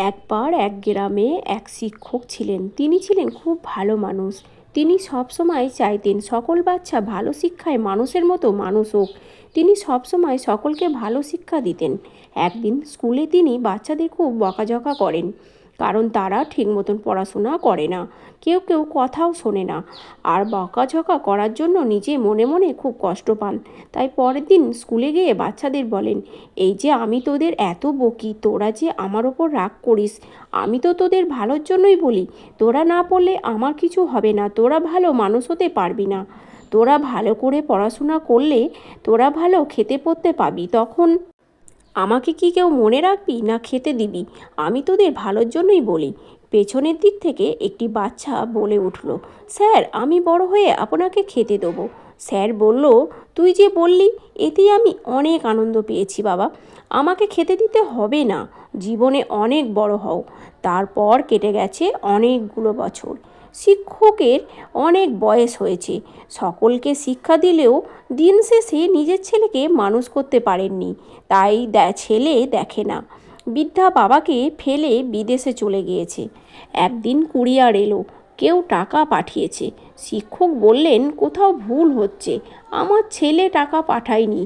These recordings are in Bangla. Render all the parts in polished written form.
একবার এক গ্রামে এক শিক্ষক ছিলেন। তিনি ছিলেন খুব ভালো মানুষ। তিনি সবসময় চাইতেন সকল বাচ্চা ভালো শিক্ষায় মানুষের মতো মানুষ হোক। তিনি সবসময় সকলকে ভালো শিক্ষা দিতেন। একদিন স্কুলে তিনি বাচ্চাদের খুব বকাঝকা করেন, কারণ তারা ঠিক মতন পড়াশোনা করে না, কেউ কেউ কথাও শোনে না, আর বকাঝকা করার জন্য নিজে মনে মনে খুব কষ্ট পান। তাই পরের দিন স্কুলে গিয়ে বাচ্চাদের বলেন, এই যে আমি তোদের এত বকি, তোরা যে আমার ওপর রাগ করিস, আমি তো তোদের ভালোর জন্যই বলি। তোরা না পড়লে আমার কিছু হবে না, তোরা ভালো মানুষ হতে পারবি না। তোরা ভালো করে পড়াশোনা করলে তোরা ভালো খেতে পড়তে পাবি, তখন আমাকে কি কেউ মনে রাখবি না খেতে দিবি? আমি তোদের ভালোর জন্যই বলি। পেছনের দিক থেকে একটি বাচ্চা বলে উঠল, স্যার, আমি বড় হয়ে আপনাকে খেতে দেবো। স্যার বলল, তুই যে বললি, এতেই আমি অনেক আনন্দ পেয়েছি বাবা। আমাকে খেতে দিতে হবে না, জীবনে অনেক বড় হও। তারপর কেটে গেছে অনেকগুলো বছর। শিক্ষকের অনেক বয়স হয়েছে, সকলকে শিক্ষা দিলেও দিন শেষে নিজের ছেলেকে মানুষ করতে পারেননি, তাই ছেলে দেখে না। বৃদ্ধা বাবাকে ফেলে বিদেশে চলে গিয়েছে। একদিন কুরিয়ার এলো, কেউ টাকা পাঠিয়েছে। শিক্ষক বললেন, কোথাও ভুল হচ্ছে, আমার ছেলে টাকা পাঠায়নি,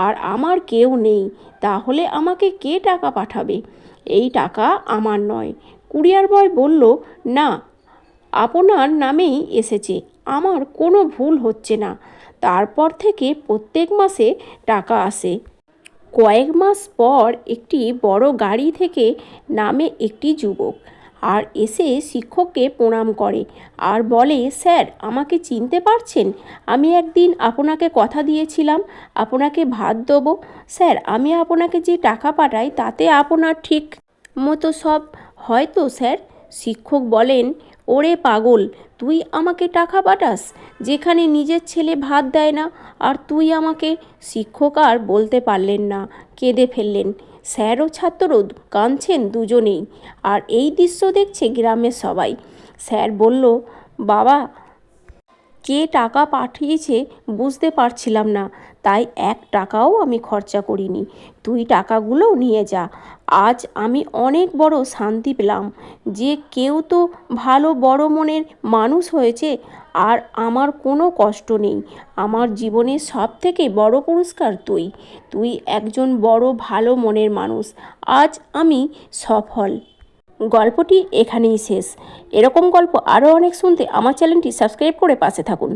আর আমার কেউ নেই, তাহলে আমাকে কে টাকা পাঠাবে? এই টাকা আমার নয়। কুরিয়ার বয় বলল, না, আপনার নামেই এসেছে, আমার কোনো ভুল হচ্ছে না। তারপর থেকে প্রত্যেক মাসে টাকা আসে। কয়েক মাস পর একটি বড় গাড়ি থেকে নামে একটি যুবক, আর এসে শিক্ষককে প্রণাম করে আর বলে, স্যার, আমাকে চিনতে পারছেন? আমি একদিন আপনাকে কথা দিয়েছিলাম আপনাকে ভাত দেবো। স্যার, আমি আপনাকে যে টাকা পাঠাই তাতে আপনার ঠিক মতো সব হয় তো স্যার? শিক্ষক বলেন, ওরে পাগল, তুই আমাকে টাকা পাঠাস যেখানে নিজের ছেলে ভাত দেয় না, আর তুই আমাকে? শিক্ষক আর বলতে পারলেন না, কেঁদে ফেললেন। স্যার ও ছাত্র কাঁদছেন দুজনেই, আর এই দৃশ্য দেখছে গ্রামের সবাই। স্যার বলল, বাবা, কে টাকা পাঠিয়েছে বুঝতে পারছিলাম না, তাই 1 টাকাও আমি খরচা করিনি। তুই টাকাগুলো নিয়ে যা। আজ আমি অনেক বড় শান্তি পেলাম যে কেউ তো ভালো বড় মনের মানুষ হয়েছে, আর আমার কোনো কষ্ট নেই। আমার জীবনের সবথেকে বড় পুরস্কার তুই। তুই একজন বড় ভালো মনের মানুষ। আজ আমি সফল। গল্পটি এখানেই শেষ। এরকম গল্প আরও অনেক শুনতে আমার চ্যানেলটি সাবস্ক্রাইব করে পাশে থাকুন।